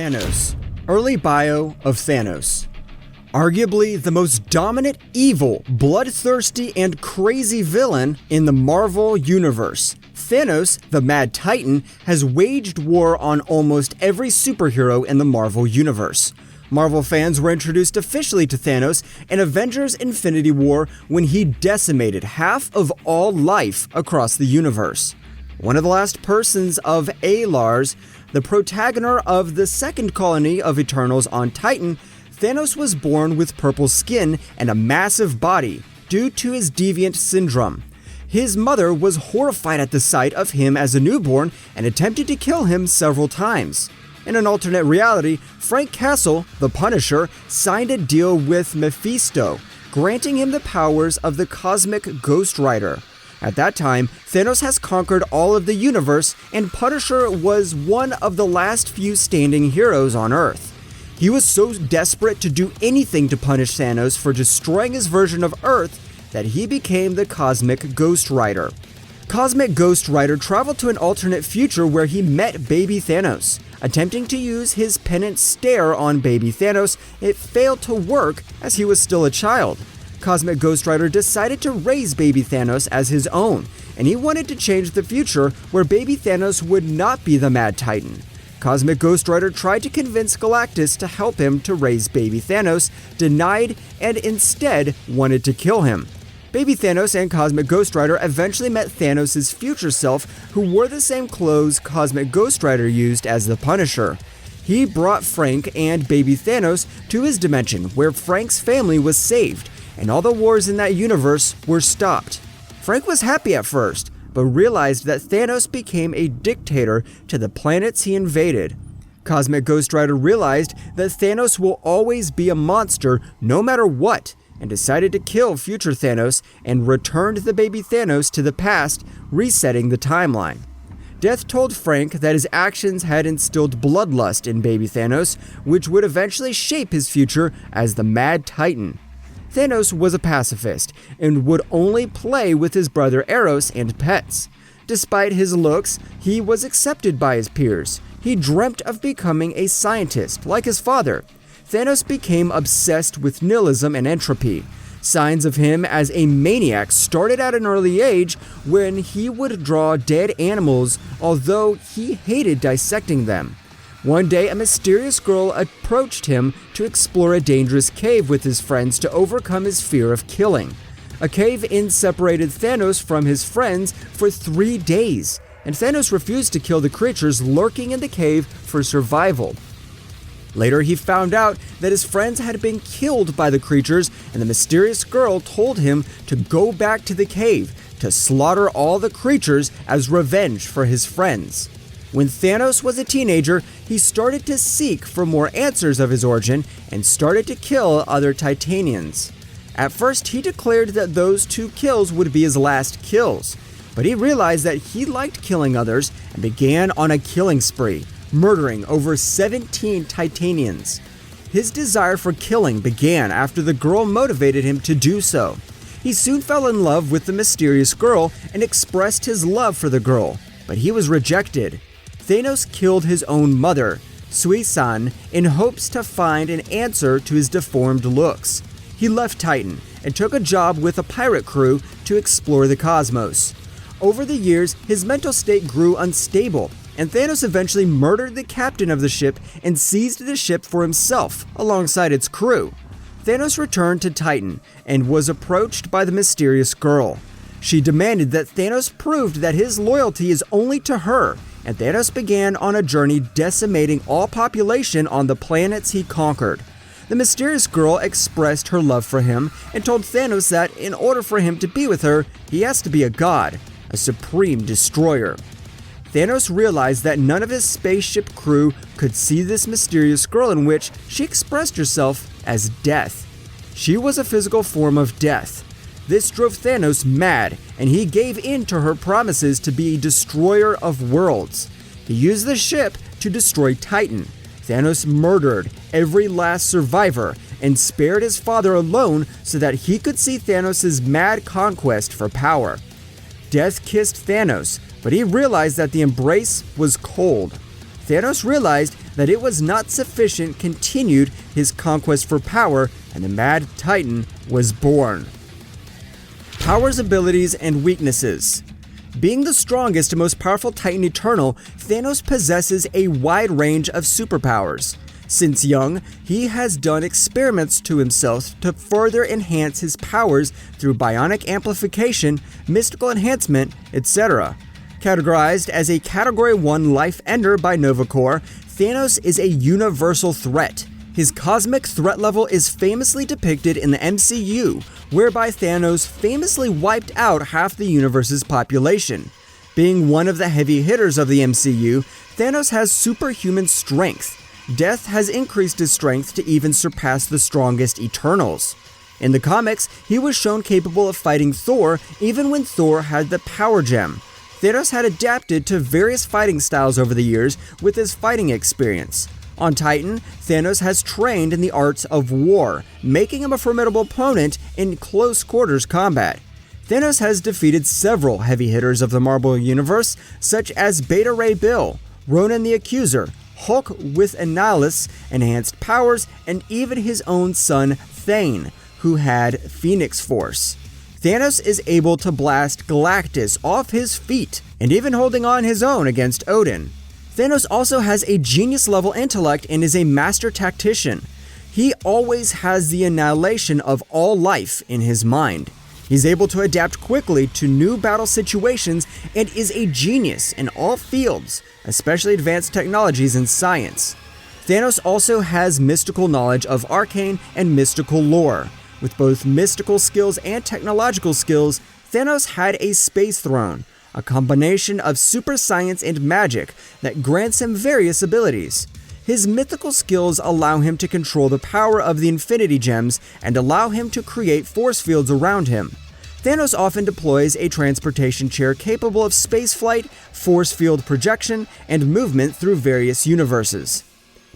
Thanos. Early bio of Thanos. Arguably the most dominant, evil, bloodthirsty, and crazy villain in the Marvel Universe. Thanos, the Mad Titan, has waged war on almost every superhero in the Marvel Universe. Marvel fans were introduced officially to Thanos in Avengers Infinity War when he decimated half of all life across the universe. One of the last persons of Lars, the protagonist of the second colony of Eternals on Titan, Thanos was born with purple skin and a massive body due to his deviant syndrome. His mother was horrified at the sight of him as a newborn and attempted to kill him several times. In an alternate reality, Frank Castle, the Punisher, signed a deal with Mephisto, granting him the powers of the cosmic Ghost Rider. At that time, Thanos has conquered all of the universe, and Punisher was one of the last few standing heroes on Earth. He was so desperate to do anything to punish Thanos for destroying his version of Earth that he became the Cosmic Ghost Rider. Cosmic Ghost Rider traveled to an alternate future where he met Baby Thanos. Attempting to use his penance stare on Baby Thanos, it failed to work as he was still a child. Cosmic Ghost Rider decided to raise Baby Thanos as his own, and he wanted to change the future where Baby Thanos would not be the Mad Titan. Cosmic Ghost Rider tried to convince Galactus to help him to raise Baby Thanos, denied, and instead wanted to kill him. Baby Thanos and Cosmic Ghost Rider eventually met Thanos' future self, who wore the same clothes Cosmic Ghost Rider used as the Punisher. He brought Frank and Baby Thanos to his dimension, where Frank's family was saved, and all the wars in that universe were stopped. Frank was happy at first, but realized that Thanos became a dictator to the planets he invaded. Cosmic Ghost Rider realized that Thanos will always be a monster no matter what, and decided to kill future Thanos and returned the baby Thanos to the past, resetting the timeline. Death told Frank that his actions had instilled bloodlust in baby Thanos, which would eventually shape his future as the Mad Titan. Thanos was a pacifist and would only play with his brother Eros and pets. Despite his looks, he was accepted by his peers. He dreamt of becoming a scientist like his father. Thanos became obsessed with nihilism and entropy. Signs of him as a maniac started at an early age when he would draw dead animals, although he hated dissecting them. One day, a mysterious girl approached him to explore a dangerous cave with his friends to overcome his fear of killing. A cave-in separated Thanos from his friends for 3 days, and Thanos refused to kill the creatures lurking in the cave for survival. Later, he found out that his friends had been killed by the creatures, and the mysterious girl told him to go back to the cave to slaughter all the creatures as revenge for his friends. When Thanos was a teenager, he started to seek for more answers of his origin and started to kill other Titanians. At first, he declared that those 2 kills would be his last kills, but he realized that he liked killing others and began on a killing spree, murdering over 17 Titanians. His desire for killing began after the girl motivated him to do so. He soon fell in love with the mysterious girl and expressed his love for the girl, but he was rejected. Thanos killed his own mother, Sui-san, in hopes to find an answer to his deformed looks. He left Titan and took a job with a pirate crew to explore the cosmos. Over the years, his mental state grew unstable, and Thanos eventually murdered the captain of the ship and seized the ship for himself alongside its crew. Thanos returned to Titan and was approached by the mysterious girl. She demanded that Thanos proved that his loyalty is only to her, and Thanos began on a journey decimating all population on the planets he conquered. The mysterious girl expressed her love for him and told Thanos that in order for him to be with her, he has to be a god, a supreme destroyer. Thanos realized that none of his spaceship crew could see this mysterious girl, in which she expressed herself as death. She was a physical form of death. This drove Thanos mad, and he gave in to her promises to be a destroyer of worlds. He used the ship to destroy Titan. Thanos murdered every last survivor and spared his father alone so that he could see Thanos' mad conquest for power. Death kissed Thanos, but he realized that the embrace was cold. Thanos realized that it was not sufficient continued his conquest for power, and the Mad Titan was born. Powers, abilities, and weaknesses. Being the strongest and most powerful Titan Eternal, Thanos possesses a wide range of superpowers. Since young, he has done experiments to himself to further enhance his powers through bionic amplification, mystical enhancement, etc. Categorized as a Category 1 Life Ender by Novacore, Thanos is a universal threat. His cosmic threat level is famously depicted in the MCU, whereby Thanos famously wiped out half the universe's population. Being one of the heavy hitters of the MCU, Thanos has superhuman strength. Death has increased his strength to even surpass the strongest Eternals. In the comics, he was shown capable of fighting Thor even when Thor had the Power Gem. Thanos had adapted to various fighting styles over the years with his fighting experience. On Titan, Thanos has trained in the arts of war, making him a formidable opponent in close quarters combat. Thanos has defeated several heavy hitters of the Marvel Universe, such as Beta Ray Bill, Ronan the Accuser, Hulk with Annihilus, enhanced powers, and even his own son Thane, who had Phoenix Force. Thanos is able to blast Galactus off his feet, and even holding on his own against Odin. Thanos also has a genius-level intellect and is a master tactician. He always has the annihilation of all life in his mind. He's able to adapt quickly to new battle situations and is a genius in all fields, especially advanced technologies and science. Thanos also has mystical knowledge of arcane and mystical lore. With both mystical skills and technological skills, Thanos had a space throne, a combination of super science and magic that grants him various abilities. His mythical skills allow him to control the power of the Infinity Gems and allow him to create force fields around him. Thanos often deploys a transportation chair capable of spaceflight, force field projection, and movement through various universes.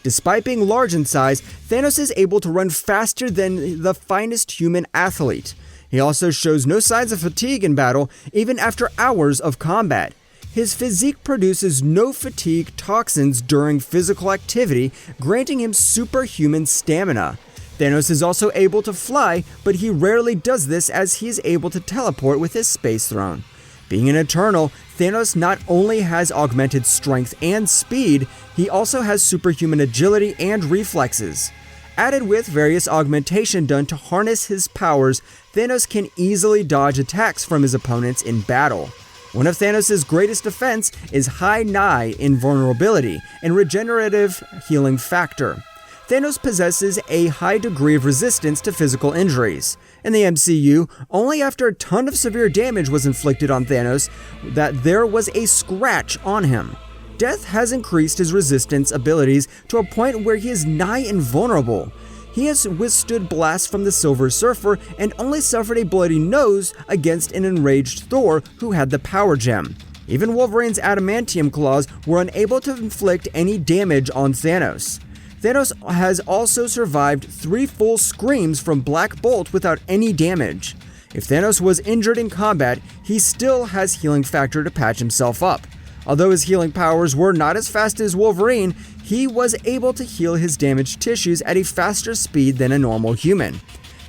Despite being large in size, Thanos is able to run faster than the finest human athlete. He also shows no signs of fatigue in battle, even after hours of combat. His physique produces no fatigue toxins during physical activity, granting him superhuman stamina. Thanos is also able to fly, but he rarely does this as he is able to teleport with his space throne. Being an Eternal, Thanos not only has augmented strength and speed, he also has superhuman agility and reflexes. Added with various augmentation done to harness his powers, Thanos can easily dodge attacks from his opponents in battle. One of Thanos' greatest defense is high nigh invulnerability and regenerative healing factor. Thanos possesses a high degree of resistance to physical injuries. In the MCU, only after a ton of severe damage was inflicted on Thanos that there was a scratch on him. Death has increased his resistance abilities to a point where he is nigh invulnerable. He has withstood blasts from the Silver Surfer and only suffered a bloody nose against an enraged Thor who had the Power Gem. Even Wolverine's adamantium claws were unable to inflict any damage on Thanos. Thanos has also survived 3 full screams from Black Bolt without any damage. If Thanos was injured in combat, he still has healing factor to patch himself up. Although his healing powers were not as fast as Wolverine, he was able to heal his damaged tissues at a faster speed than a normal human.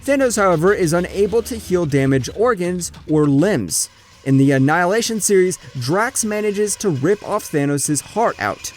Thanos, however, is unable to heal damaged organs or limbs. In the Annihilation series, Drax manages to rip off Thanos' heart out.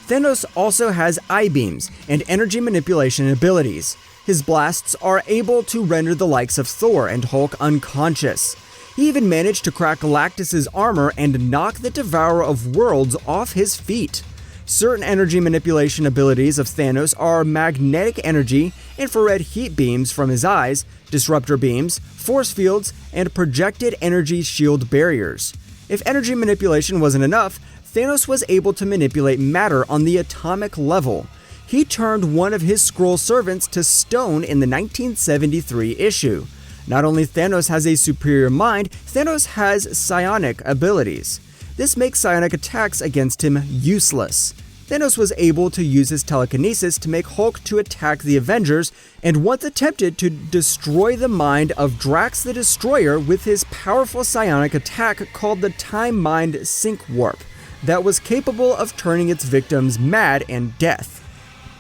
Thanos also has eye beams and energy manipulation abilities. His blasts are able to render the likes of Thor and Hulk unconscious. He even managed to crack Galactus' armor and knock the Devourer of Worlds off his feet. Certain energy manipulation abilities of Thanos are magnetic energy, infrared heat beams from his eyes, disruptor beams, force fields, and projected energy shield barriers. If energy manipulation wasn't enough, Thanos was able to manipulate matter on the atomic level. He turned one of his Skrull servants to stone in the 1973 issue. Not only Thanos has a superior mind, Thanos has psionic abilities. This makes psionic attacks against him useless. Thanos was able to use his telekinesis to make Hulk to attack the Avengers, and once attempted to destroy the mind of Drax the Destroyer with his powerful psionic attack called the Time Mind Sync Warp. that was capable of turning its victims mad and death.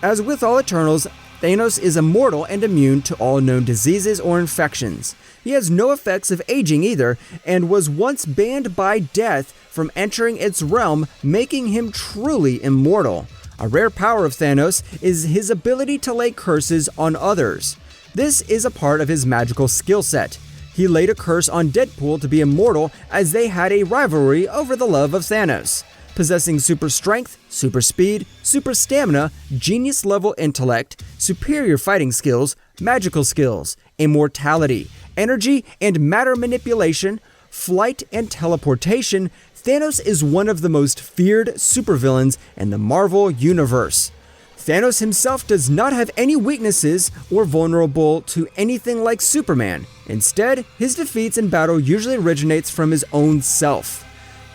As with all Eternals, Thanos is immortal and immune to all known diseases or infections. He has no effects of aging either, and was once banned by death from entering its realm, making him truly immortal. A rare power of Thanos is his ability to lay curses on others. This is a part of his magical skill set. He laid a curse on Deadpool to be immortal as they had a rivalry over the love of Thanos. Possessing super strength, super speed, super stamina, genius-level intellect, superior fighting skills, magical skills, immortality, energy and matter manipulation, flight and teleportation, Thanos is one of the most feared supervillains in the Marvel Universe. Thanos himself does not have any weaknesses or vulnerable to anything like Superman. Instead, his defeats in battle usually originates from his own self.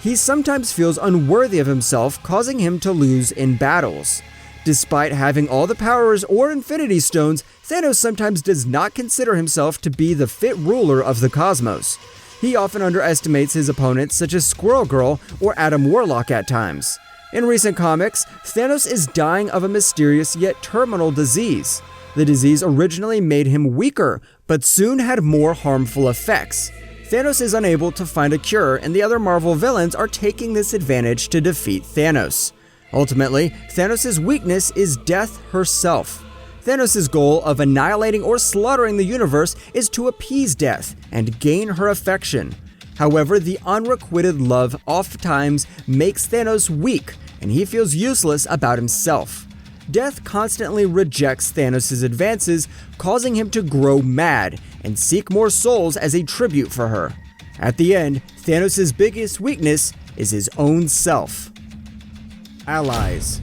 He sometimes feels unworthy of himself, causing him to lose in battles. Despite having all the powers or Infinity Stones, Thanos sometimes does not consider himself to be the fit ruler of the cosmos. He often underestimates his opponents such as Squirrel Girl or Adam Warlock at times. In recent comics, Thanos is dying of a mysterious yet terminal disease. The disease originally made him weaker, but soon had more harmful effects. Thanos is unable to find a cure, and the other Marvel villains are taking this advantage to defeat Thanos. Ultimately, Thanos' weakness is death herself. Thanos' goal of annihilating or slaughtering the universe is to appease death and gain her affection. However, the unrequited love oftentimes makes Thanos weak, and he feels useless about himself. Death constantly rejects Thanos' advances, causing him to grow mad and seek more souls as a tribute for her. At the end, Thanos' biggest weakness is his own self. Allies.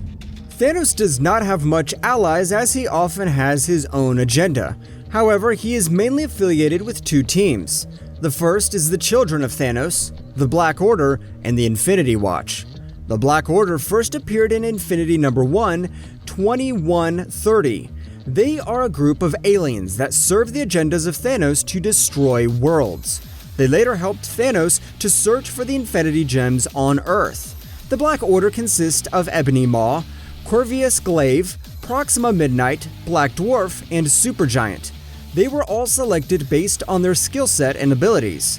Thanos does not have much allies as he often has his own agenda. However, he is mainly affiliated with two teams. The first is the children of Thanos, the Black Order, and the Infinity Watch. The Black Order first appeared in Infinity number 1, 2130. They are a group of aliens that serve the agendas of Thanos to destroy worlds. They later helped Thanos to search for the Infinity Gems on Earth. The Black Order consists of Ebony Maw, Corvus Glaive, Proxima Midnight, Black Dwarf, and Supergiant. They were all selected based on their skill set and abilities.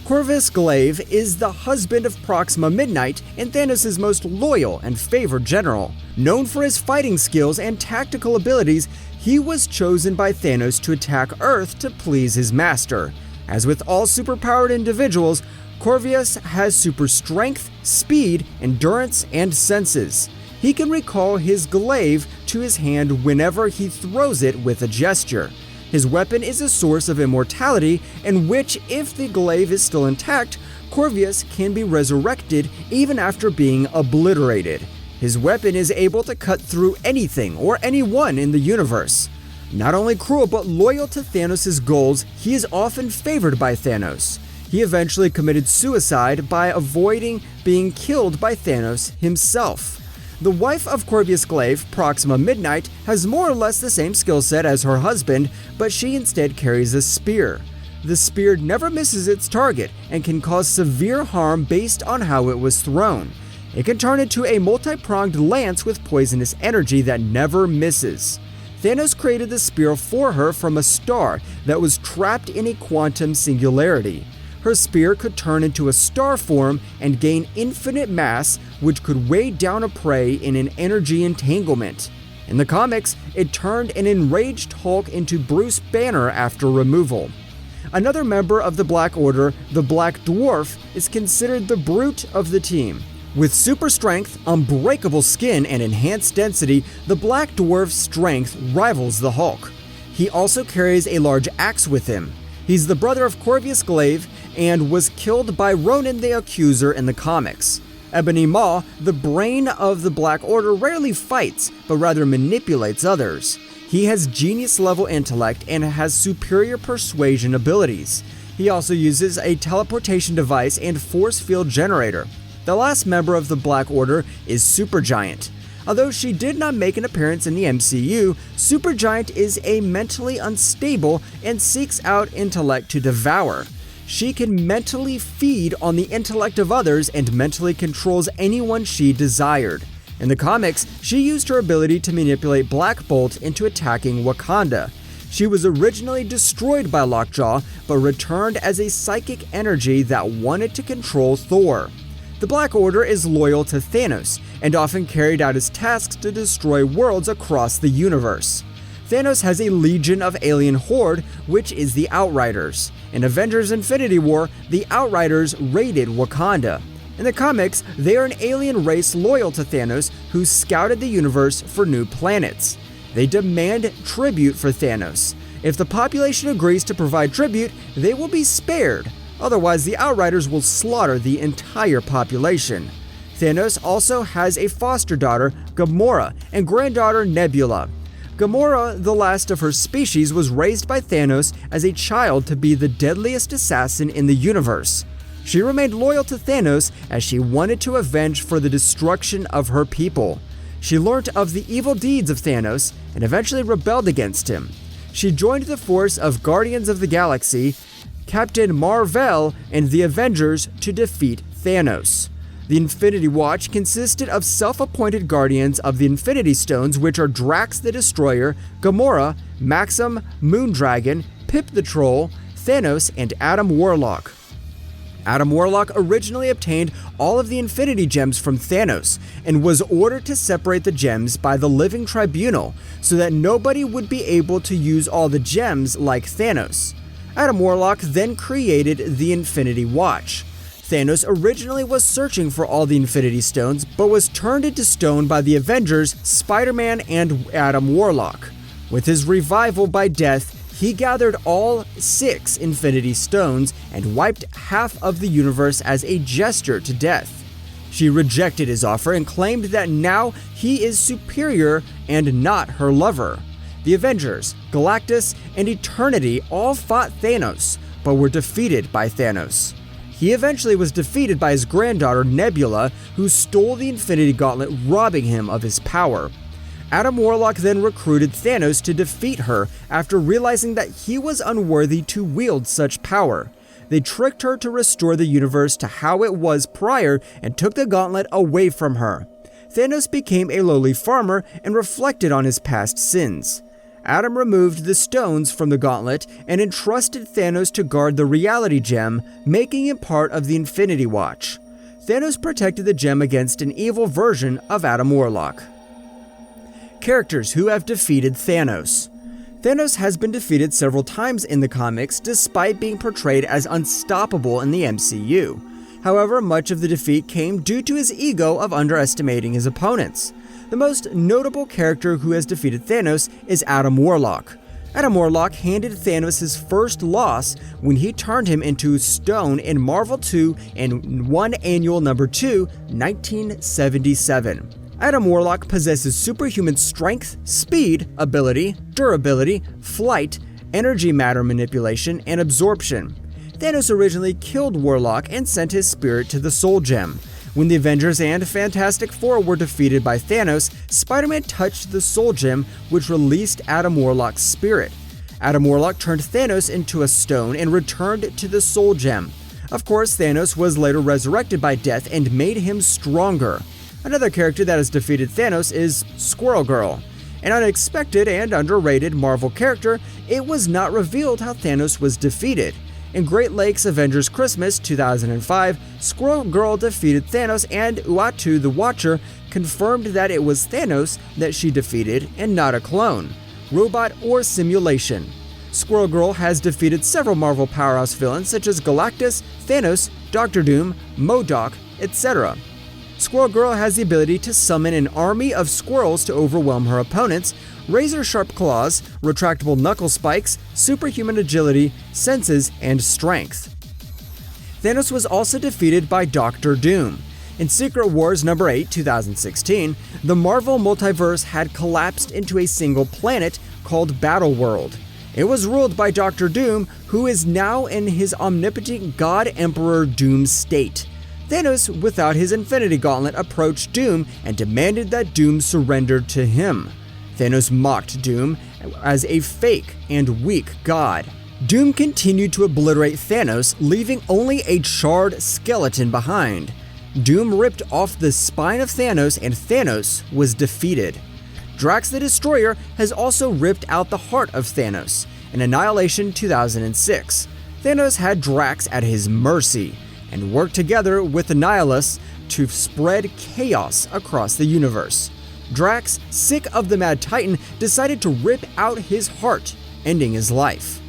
Corvus Glaive is the husband of Proxima Midnight and Thanos' most loyal and favored general. Known for his fighting skills and tactical abilities, he was chosen by Thanos to attack Earth to please his master. As with all superpowered individuals, Corvus has super strength, speed, endurance, and senses. He can recall his glaive to his hand whenever he throws it with a gesture. His weapon is a source of immortality in which, if the glaive is still intact, Corvus can be resurrected even after being obliterated. His weapon is able to cut through anything or anyone in the universe. Not only cruel but loyal to Thanos' goals, he is often favored by Thanos. He eventually committed suicide by avoiding being killed by Thanos himself. The wife of Corvus Glaive, Proxima Midnight, has more or less the same skill set as her husband, but she instead carries a spear. The spear never misses its target and can cause severe harm based on how it was thrown. It can turn into a multi-pronged lance with poisonous energy that never misses. Thanos created the spear for her from a star that was trapped in a quantum singularity. Her spear could turn into a star form and gain infinite mass, which could weigh down a prey in an energy entanglement. In the comics, it turned an enraged Hulk into Bruce Banner after removal. Another member of the Black Order, the Black Dwarf, is considered the brute of the team. With super strength, unbreakable skin, and enhanced density, the Black Dwarf's strength rivals the Hulk. He also carries a large axe with him. He's the brother of Corvus Glaive and was killed by Ronan the Accuser in the comics. Ebony Maw, the brain of the Black Order, rarely fights, but rather manipulates others. He has genius-level intellect and has superior persuasion abilities. He also uses a teleportation device and force field generator. The last member of the Black Order is Supergiant. Although she did not make an appearance in the MCU, Supergiant is a mentally unstable and seeks out intellect to devour. she can mentally feed on the intellect of others and mentally controls anyone she desired. In the comics, she used her ability to manipulate Black Bolt into attacking Wakanda. She was originally destroyed by Lockjaw, but returned as a psychic energy that wanted to control Thor. The Black Order is loyal to Thanos, and often carried out his tasks to destroy worlds across the universe. Thanos has a legion of alien horde, which is the Outriders. In Avengers Infinity War, the Outriders raided Wakanda. In the comics, they are an alien race loyal to Thanos who scouted the universe for new planets. They demand tribute for Thanos. If the population agrees to provide tribute, they will be spared. Otherwise, the Outriders will slaughter the entire population. Thanos also has a foster daughter, Gamora, and granddaughter, Nebula. Gamora, the last of her species, was raised by Thanos as a child to be the deadliest assassin in the universe. She remained loyal to Thanos as she wanted to avenge for the destruction of her people. She learned of the evil deeds of Thanos and eventually rebelled against him. She joined the force of Guardians of the Galaxy, Captain Marvel, and the Avengers to defeat Thanos. The Infinity Watch consisted of self-appointed guardians of the Infinity Stones, which are Drax the Destroyer, Gamora, Maxim, Moondragon, Pip the Troll, Thanos, and Adam Warlock. Adam Warlock originally obtained all of the Infinity Gems from Thanos and was ordered to separate the gems by the Living Tribunal so that nobody would be able to use all the gems like Thanos. Adam Warlock then created the Infinity Watch. Thanos originally was searching for all the Infinity Stones, but was turned into stone by the Avengers, Spider-Man, and Adam Warlock. With his revival by death, he gathered all 6 Infinity Stones and wiped half of the universe as a gesture to death. She rejected his offer and claimed that now he is superior and not her lover. The Avengers, Galactus, and Eternity all fought Thanos, but were defeated by Thanos. He eventually was defeated by his granddaughter Nebula, who stole the Infinity Gauntlet, robbing him of his power. Adam Warlock then recruited Thanos to defeat her after realizing that he was unworthy to wield such power. They tricked her to restore the universe to how it was prior and took the gauntlet away from her. Thanos became a lowly farmer and reflected on his past sins. Adam removed the stones from the gauntlet and entrusted Thanos to guard the reality gem, making it part of the Infinity Watch. Thanos protected the gem against an evil version of Adam Warlock. Characters who have defeated Thanos. Thanos has been defeated several times in the comics despite being portrayed as unstoppable in the MCU. However, much of the defeat came due to his ego of underestimating his opponents. The most notable character who has defeated Thanos is Adam Warlock. Adam Warlock handed Thanos his first loss when he turned him into stone in Marvel 2 and 1 Annual Number 2, 1977. Adam Warlock possesses superhuman strength, speed, ability, durability, flight, energy matter manipulation, and absorption. Thanos originally killed Warlock and sent his spirit to the Soul Gem. When the Avengers and Fantastic Four were defeated by Thanos, Spider-Man touched the Soul Gem, which released Adam Warlock's spirit. Adam Warlock turned Thanos into a stone and returned to the Soul Gem. Of course, Thanos was later resurrected by death and made him stronger. Another character that has defeated Thanos is Squirrel Girl. An unexpected and underrated Marvel character, it was not revealed how Thanos was defeated. In Great Lakes Avengers Christmas 2005, Squirrel Girl defeated Thanos, and Uatu the Watcher confirmed that it was Thanos that she defeated and not a clone, robot, or simulation. Squirrel Girl has defeated several Marvel powerhouse villains such as Galactus, Thanos, Doctor Doom, MODOK, etc. Squirrel Girl has the ability to summon an army of squirrels to overwhelm her opponents, razor-sharp claws, retractable knuckle spikes, superhuman agility, senses, and strength. Thanos was also defeated by Doctor Doom. In Secret Wars number 8, 2016, the Marvel multiverse had collapsed into a single planet called Battleworld. It was ruled by Doctor Doom, who is now in his omnipotent God Emperor Doom state. Thanos, without his Infinity Gauntlet, approached Doom and demanded that Doom surrender to him. Thanos mocked Doom as a fake and weak god. Doom continued to obliterate Thanos, leaving only a charred skeleton behind. Doom ripped off the spine of Thanos, and Thanos was defeated. Drax the Destroyer has also ripped out the heart of Thanos. In Annihilation 2006, Thanos had Drax at his mercy and worked together with the Nihilists to spread chaos across the universe. Drax, sick of the Mad Titan, decided to rip out his heart, ending his life.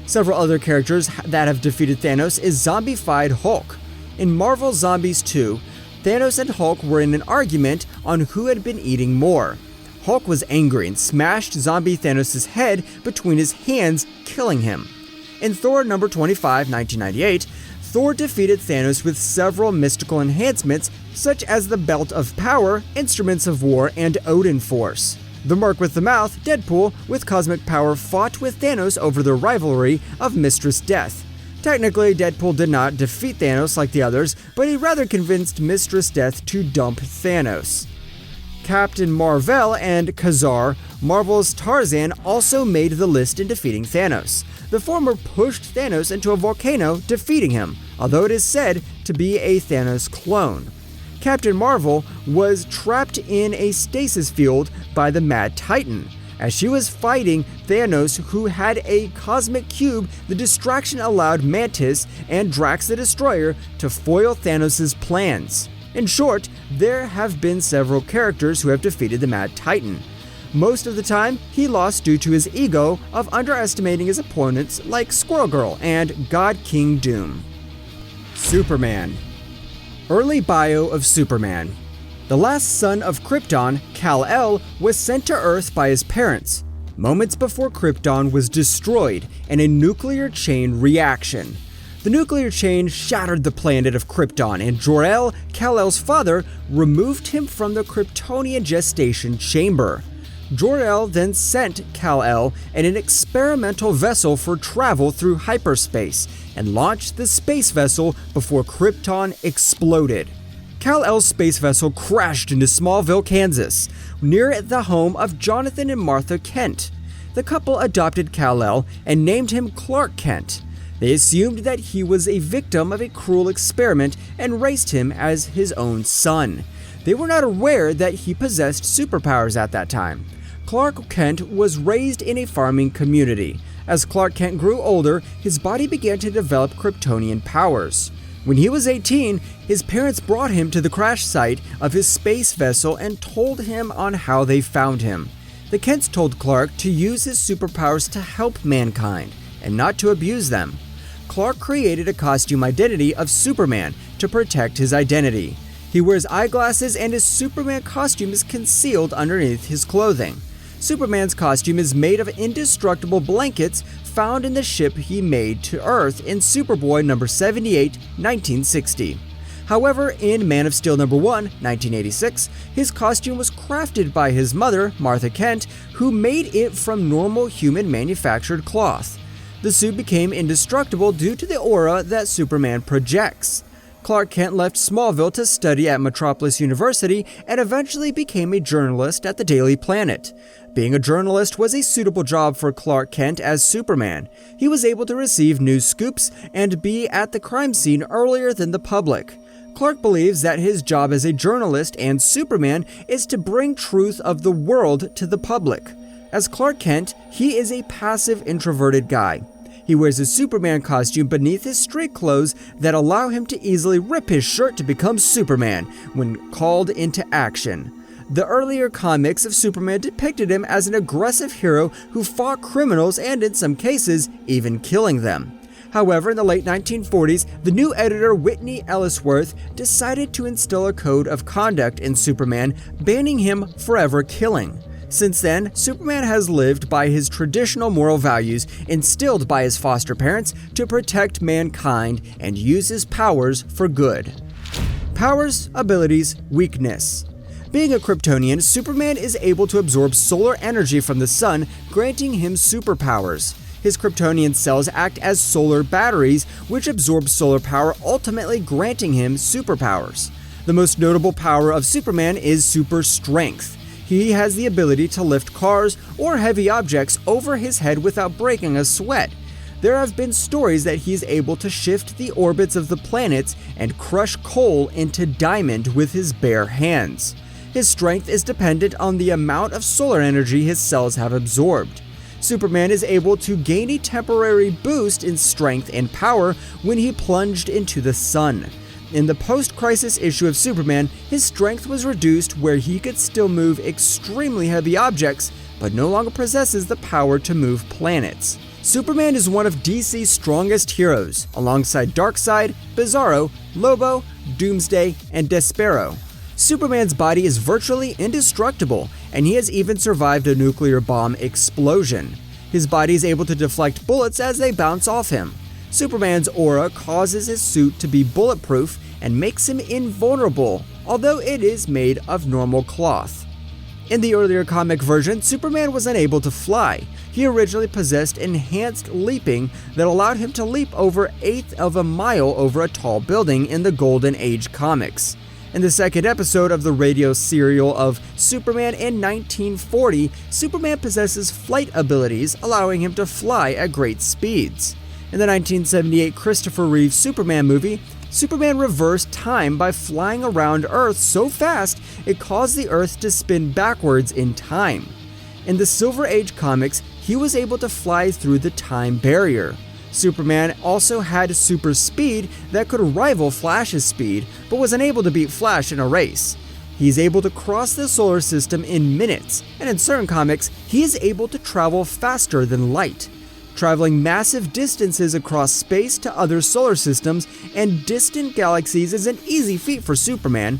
Several other characters that have defeated Thanos is zombified Hulk. In Marvel Zombies 2, Thanos and Hulk were in an argument on who had been eating more. Hulk was angry and smashed zombie Thanos' head between his hands, killing him. In Thor number 25, 1998, Thor defeated Thanos with several mystical enhancements such as the Belt of Power, Instruments of War, and Odin Force. The Merc with the Mouth, Deadpool, with cosmic power fought with Thanos over the rivalry of Mistress Death. Technically, Deadpool did not defeat Thanos like the others, but he rather convinced Mistress Death to dump Thanos. Captain Marvel and Khazar, Marvel's Tarzan, also made the list in defeating Thanos. The former pushed Thanos into a volcano, defeating him, although it is said to be a Thanos clone. Captain Marvel was trapped in a stasis field by the Mad Titan. As she was fighting Thanos, who had a cosmic cube, the distraction allowed Mantis and Drax the Destroyer to foil Thanos' plans. In short, there have been several characters who have defeated the Mad Titan. Most of the time, he lost due to his ego of underestimating his opponents like Squirrel Girl and God King Doom. Superman. Early bio of Superman. The last son of Krypton, Kal-El, was sent to Earth by his parents, moments before Krypton was destroyed in a nuclear chain reaction. The nuclear chain shattered the planet of Krypton, and Jor-El, Kal-El's father, removed him from the Kryptonian gestation chamber. Jor-El then sent Kal-El in an experimental vessel for travel through hyperspace and launched the space vessel before Krypton exploded. Kal-El's space vessel crashed into Smallville, Kansas, near the home of Jonathan and Martha Kent. The couple adopted Kal-El and named him Clark Kent. They assumed that he was a victim of a cruel experiment and raised him as his own son. They were not aware that he possessed superpowers at that time. Clark Kent was raised in a farming community. As Clark Kent grew older, his body began to develop Kryptonian powers. When he was 18, his parents brought him to the crash site of his space vessel and told him on how they found him. The Kents told Clark to use his superpowers to help mankind and not to abuse them. Clark created a costume identity of Superman to protect his identity. He wears eyeglasses and his Superman costume is concealed underneath his clothing. Superman's costume is made of indestructible blankets found in the ship he made to Earth in Superboy number 78, 1960. However, in Man of Steel number 1, 1986, his costume was crafted by his mother, Martha Kent, who made it from normal human manufactured cloth. The suit became indestructible due to the aura that Superman projects. Clark Kent left Smallville to study at Metropolis University and eventually became a journalist at the Daily Planet. Being a journalist was a suitable job for Clark Kent as Superman. He was able to receive news scoops and be at the crime scene earlier than the public. Clark believes that his job as a journalist and Superman is to bring truth of the world to the public. As Clark Kent, he is a passive, introverted guy. He wears a Superman costume beneath his street clothes that allow him to easily rip his shirt to become Superman when called into action. The earlier comics of Superman depicted him as an aggressive hero who fought criminals and, in some cases, even killing them. However, in the late 1940s, the new editor Whitney Ellsworth decided to instill a code of conduct in Superman, banning him forever killing. Since then, Superman has lived by his traditional moral values instilled by his foster parents to protect mankind and use his powers for good. Powers, abilities, weakness. Being a Kryptonian, Superman is able to absorb solar energy from the sun, granting him superpowers. His Kryptonian cells act as solar batteries, which absorb solar power, ultimately granting him superpowers. The most notable power of Superman is super strength. He has the ability to lift cars or heavy objects over his head without breaking a sweat. There have been stories that he is able to shift the orbits of the planets and crush coal into diamond with his bare hands. His strength is dependent on the amount of solar energy his cells have absorbed. Superman is able to gain a temporary boost in strength and power when he plunged into the sun. In the post-crisis issue of Superman, his strength was reduced where he could still move extremely heavy objects, but no longer possesses the power to move planets. Superman is one of DC's strongest heroes, alongside Darkseid, Bizarro, Lobo, Doomsday, and Despero. Superman's body is virtually indestructible, and he has even survived a nuclear bomb explosion. His body is able to deflect bullets as they bounce off him. Superman's aura causes his suit to be bulletproof and makes him invulnerable, although it is made of normal cloth. In the earlier comic version, Superman was unable to fly. He originally possessed enhanced leaping that allowed him to leap over 1/8 of a mile over a tall building in the Golden Age comics. In the second episode of the radio serial of Superman in 1940, Superman possesses flight abilities, allowing him to fly at great speeds. In the 1978 Christopher Reeve Superman movie, Superman reversed time by flying around Earth so fast it caused the Earth to spin backwards in time. In the Silver Age comics, he was able to fly through the time barrier. Superman also had super speed that could rival Flash's speed, but was unable to beat Flash in a race. He's able to cross the solar system in minutes, and in certain comics, he is able to travel faster than light. Traveling massive distances across space to other solar systems and distant galaxies is an easy feat for Superman.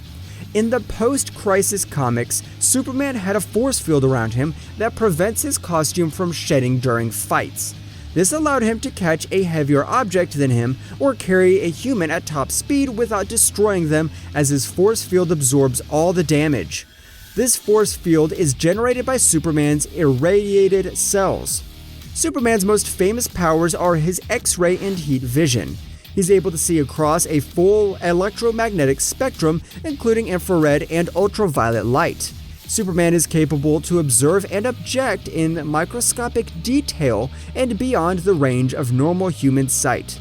In the post-crisis comics, Superman had a force field around him that prevents his costume from shedding during fights. This allowed him to catch a heavier object than him or carry a human at top speed without destroying them, as his force field absorbs all the damage. This force field is generated by Superman's irradiated cells. Superman's most famous powers are his X-ray and heat vision. He's able to see across a full electromagnetic spectrum, including infrared and ultraviolet light. Superman is capable to observe and object in microscopic detail and beyond the range of normal human sight.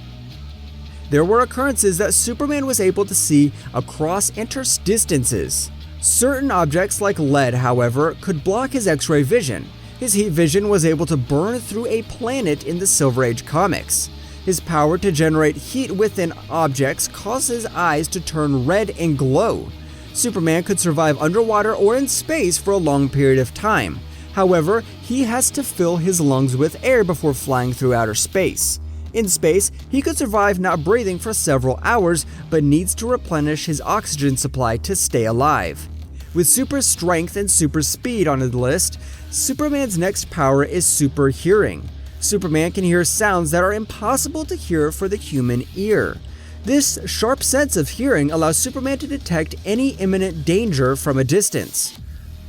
There were occurrences that Superman was able to see across interdistances. Certain objects like lead, however, could block his X-ray vision. His heat vision was able to burn through a planet in the Silver Age comics. His power to generate heat within objects caused his eyes to turn red and glow. Superman could survive underwater or in space for a long period of time. However, he has to fill his lungs with air before flying through outer space. In space, he could survive not breathing for several hours, but needs to replenish his oxygen supply to stay alive. With super strength and super speed on the list, Superman's next power is super hearing. Superman can hear sounds that are impossible to hear for the human ear. This sharp sense of hearing allows Superman to detect any imminent danger from a distance.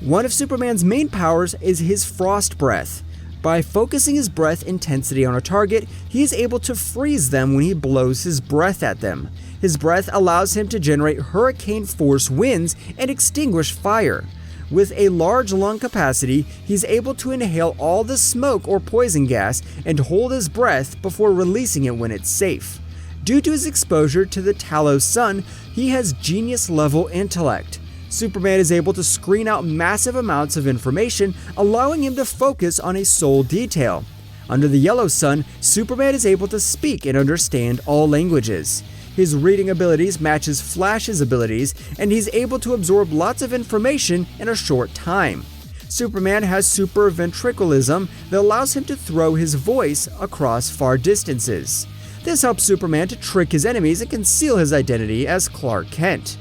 One of Superman's main powers is his frost breath. By focusing his breath intensity on a target, he is able to freeze them when he blows his breath at them. His breath allows him to generate hurricane-force winds and extinguish fire. With a large lung capacity, he's able to inhale all the smoke or poison gas and hold his breath before releasing it when it's safe. Due to his exposure to the Talos sun, he has genius-level intellect. Superman is able to screen out massive amounts of information, allowing him to focus on a sole detail. Under the yellow sun, Superman is able to speak and understand all languages. His reading abilities matches Flash's abilities, and he's able to absorb lots of information in a short time. Superman has super ventriloquism that allows him to throw his voice across far distances. This helps Superman to trick his enemies and conceal his identity as Clark Kent.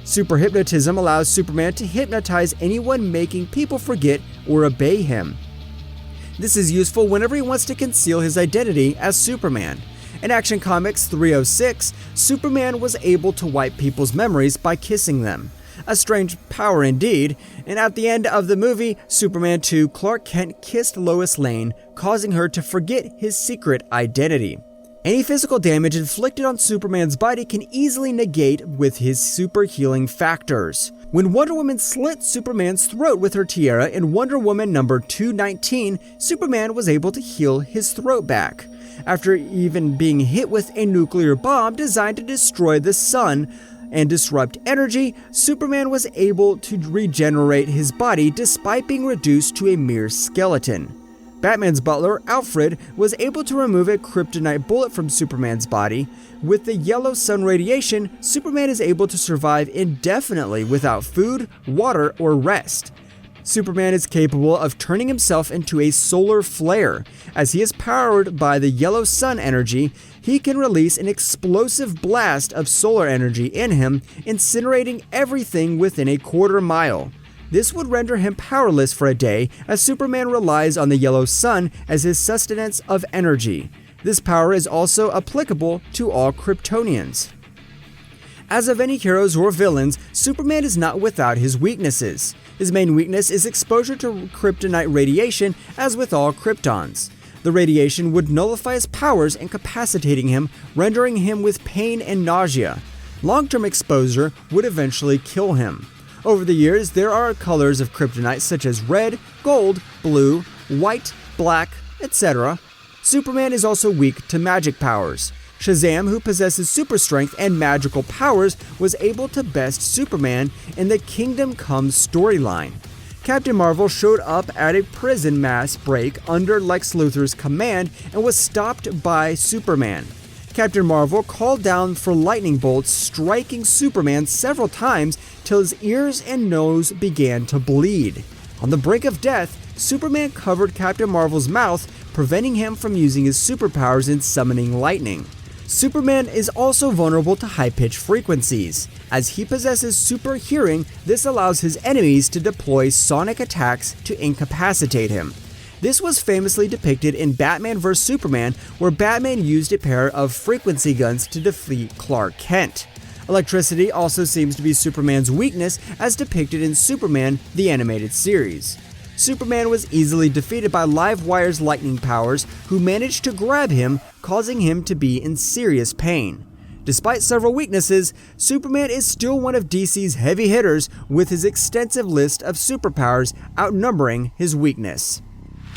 Super hypnotism allows Superman to hypnotize anyone, making people forget or obey him. This is useful whenever he wants to conceal his identity as Superman. In Action Comics 306, Superman was able to wipe people's memories by kissing them. A strange power indeed, and at the end of the movie, Superman 2, Clark Kent kissed Lois Lane, causing her to forget his secret identity. Any physical damage inflicted on Superman's body can easily negate with his super healing factors. When Wonder Woman slit Superman's throat with her tiara in Wonder Woman number 219, Superman was able to heal his throat back. After even being hit with a nuclear bomb designed to destroy the sun and disrupt energy, Superman was able to regenerate his body despite being reduced to a mere skeleton. Batman's butler, Alfred, was able to remove a kryptonite bullet from Superman's body. With the yellow sun radiation, Superman is able to survive indefinitely without food, water, or rest. Superman is capable of turning himself into a solar flare. As he is powered by the yellow sun energy, he can release an explosive blast of solar energy in him, incinerating everything within a quarter mile. This would render him powerless for a day, as Superman relies on the yellow sun as his sustenance of energy. This power is also applicable to all Kryptonians. As of any heroes or villains, Superman is not without his weaknesses. His main weakness is exposure to kryptonite radiation, as with all Kryptons. The radiation would nullify his powers, incapacitating him, rendering him with pain and nausea. Long-term exposure would eventually kill him. Over the years, there are colors of kryptonite such as red, gold, blue, white, black, etc. Superman is also weak to magic powers. Shazam, who possesses super strength and magical powers, was able to best Superman in the Kingdom Come storyline. Captain Marvel showed up at a prison mass break under Lex Luthor's command and was stopped by Superman. Captain Marvel called down for lightning bolts, striking Superman several times till his ears and nose began to bleed. On the brink of death, Superman covered Captain Marvel's mouth, preventing him from using his superpowers in summoning lightning. Superman is also vulnerable to high-pitched frequencies. As he possesses super hearing, this allows his enemies to deploy sonic attacks to incapacitate him. This was famously depicted in Batman vs. Superman, where Batman used a pair of frequency guns to defeat Clark Kent. Electricity also seems to be Superman's weakness, as depicted in Superman, the animated series. Superman was easily defeated by Livewire's lightning powers, who managed to grab him, causing him to be in serious pain. Despite several weaknesses, Superman is still one of DC's heavy hitters, with his extensive list of superpowers outnumbering his weakness.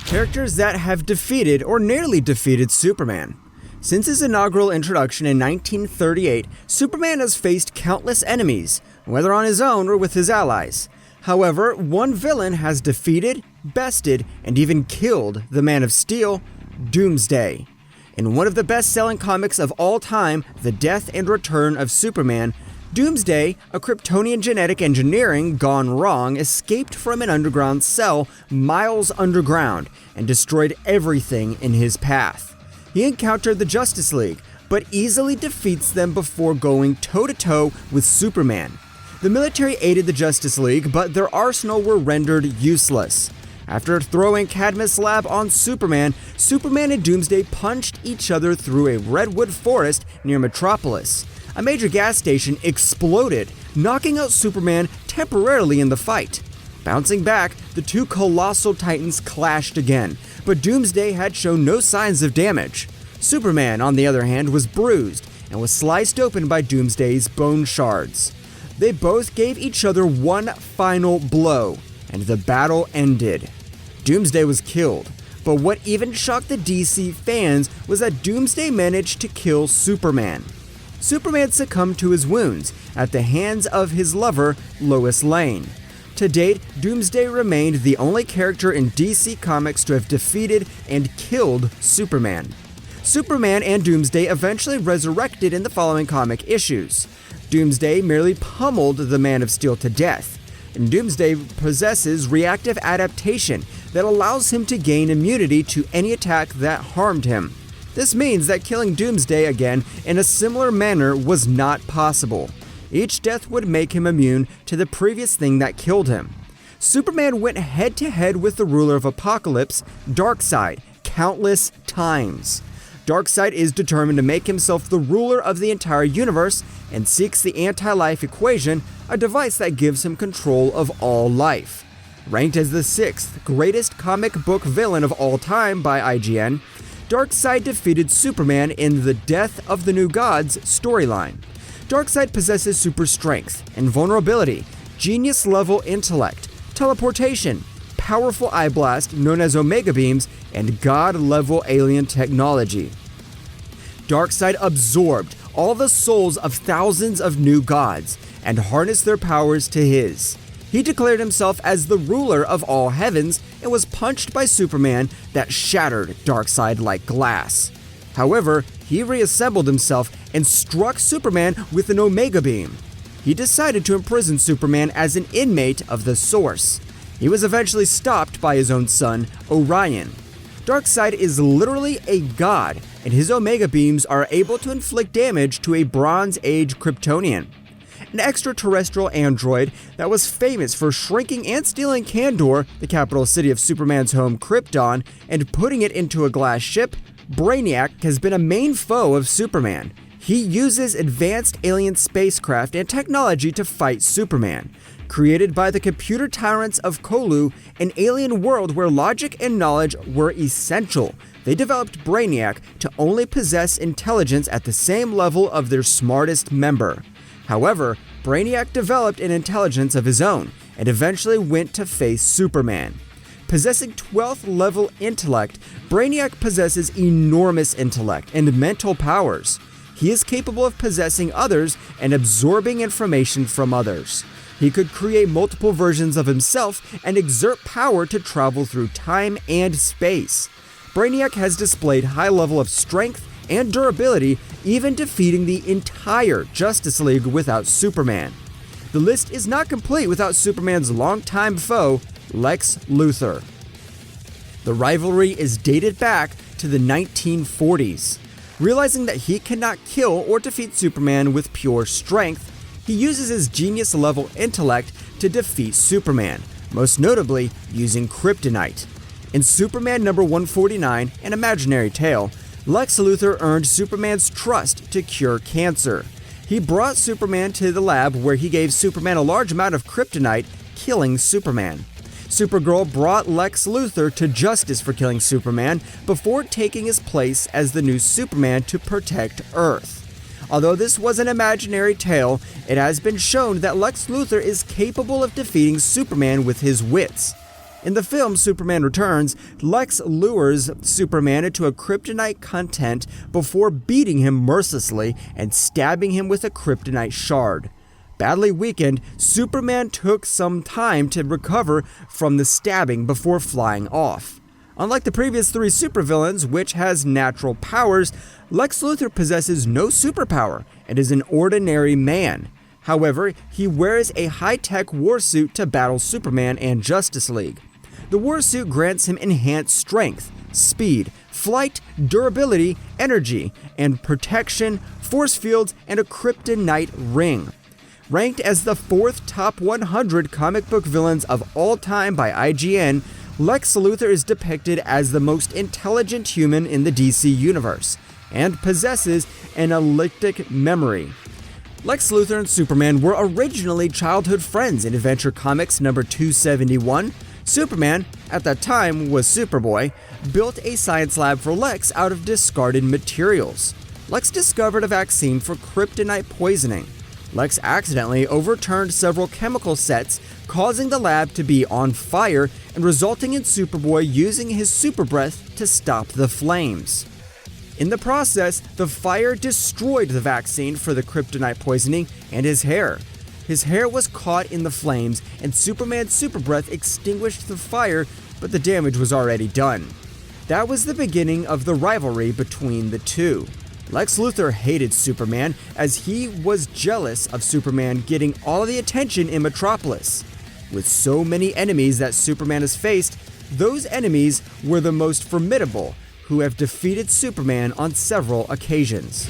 Characters that have defeated or nearly defeated Superman. Since his inaugural introduction in 1938, Superman has faced countless enemies, whether on his own or with his allies. However, one villain has defeated, bested, and even killed the Man of Steel, Doomsday. In one of the best-selling comics of all time, The Death and Return of Superman, Doomsday, a Kryptonian genetic engineering gone wrong, escaped from an underground cell miles underground and destroyed everything in his path. He encountered the Justice League, but easily defeats them before going toe-to-toe with Superman. The military aided the Justice League, but their arsenal were rendered useless. After throwing Cadmus Lab on Superman, Superman and Doomsday punched each other through a redwood forest near Metropolis. A major gas station exploded, knocking out Superman temporarily in the fight. Bouncing back, the two colossal titans clashed again, but Doomsday had shown no signs of damage. Superman, on the other hand, was bruised and was sliced open by Doomsday's bone shards. They both gave each other one final blow, and the battle ended. Doomsday was killed, but what even shocked the DC fans was that Doomsday managed to kill Superman. Superman succumbed to his wounds at the hands of his lover, Lois Lane. To date, Doomsday remained the only character in DC Comics to have defeated and killed Superman. Superman and Doomsday eventually resurrected in the following comic issues. Doomsday merely pummeled the Man of Steel to death, and Doomsday possesses reactive adaptation that allows him to gain immunity to any attack that harmed him. This means that killing Doomsday again in a similar manner was not possible. Each death would make him immune to the previous thing that killed him. Superman went head-to-head with the ruler of Apocalypse, Darkseid, countless times. Darkseid is determined to make himself the ruler of the entire universe and seeks the anti-life equation, a device that gives him control of all life. Ranked as the 6th greatest comic book villain of all time by IGN, Darkseid defeated Superman in the Death of the New Gods storyline. Darkseid possesses super strength, invulnerability, genius-level intellect, teleportation, powerful eye blast known as Omega Beams, and god-level alien technology. Darkseid absorbed all the souls of thousands of new gods and harnessed their powers to his. He declared himself as the ruler of all heavens and was punched by Superman that shattered Darkseid like glass. However, he reassembled himself and struck Superman with an Omega Beam. He decided to imprison Superman as an inmate of the Source. He was eventually stopped by his own son, Orion. Darkseid is literally a god, and his Omega Beams are able to inflict damage to a Bronze Age Kryptonian. An extraterrestrial android that was famous for shrinking and stealing Kandor, the capital city of Superman's home Krypton, and putting it into a glass ship, Brainiac has been a main foe of Superman. He uses advanced alien spacecraft and technology to fight Superman. Created by the computer tyrants of Kolu, an alien world where logic and knowledge were essential, they developed Brainiac to only possess intelligence at the same level of their smartest member. However, Brainiac developed an intelligence of his own and eventually went to face Superman. Possessing 12th level intellect, Brainiac possesses enormous intellect and mental powers. He is capable of possessing others and absorbing information from others. He could create multiple versions of himself and exert power to travel through time and space. Brainiac has displayed high level of strength and durability, even defeating the entire Justice League without Superman. The list is not complete without Superman's longtime foe, Lex Luthor. The rivalry is dated back to the 1940s. Realizing that he cannot kill or defeat Superman with pure strength, he uses his genius-level intellect to defeat Superman, most notably using kryptonite. In Superman number 149, An Imaginary Tale, Lex Luthor earned Superman's trust to cure cancer. He brought Superman to the lab where he gave Superman a large amount of kryptonite, killing Superman. Supergirl brought Lex Luthor to justice for killing Superman before taking his place as the new Superman to protect Earth. Although this was an imaginary tale, it has been shown that Lex Luthor is capable of defeating Superman with his wits. In the film Superman Returns, Lex lures Superman into a kryptonite content before beating him mercilessly and stabbing him with a kryptonite shard. Badly weakened, Superman took some time to recover from the stabbing before flying off. Unlike the previous three supervillains, which has natural powers, Lex Luthor possesses no superpower and is an ordinary man. However, he wears a high-tech warsuit to battle Superman and Justice League. The warsuit grants him enhanced strength, speed, flight, durability, energy, and protection, force fields, and a kryptonite ring. Ranked as the 4th top 100 comic book villains of all time by IGN, Lex Luthor is depicted as the most intelligent human in the DC universe, and possesses an elliptic memory. Lex Luthor and Superman were originally childhood friends in Adventure Comics number 271. Superman, at that time was Superboy, built a science lab for Lex out of discarded materials. Lex discovered a vaccine for kryptonite poisoning. Lex accidentally overturned several chemical sets, causing the lab to be on fire and resulting in Superboy using his super breath to stop the flames. In the process, the fire destroyed the vaccine for the kryptonite poisoning and his hair. His hair was caught in the flames, and Superman's super breath extinguished the fire, but the damage was already done. That was the beginning of the rivalry between the two. Lex Luthor hated Superman as he was jealous of Superman getting all the attention in Metropolis. With so many enemies that Superman has faced, those enemies were the most formidable, who have defeated Superman on several occasions.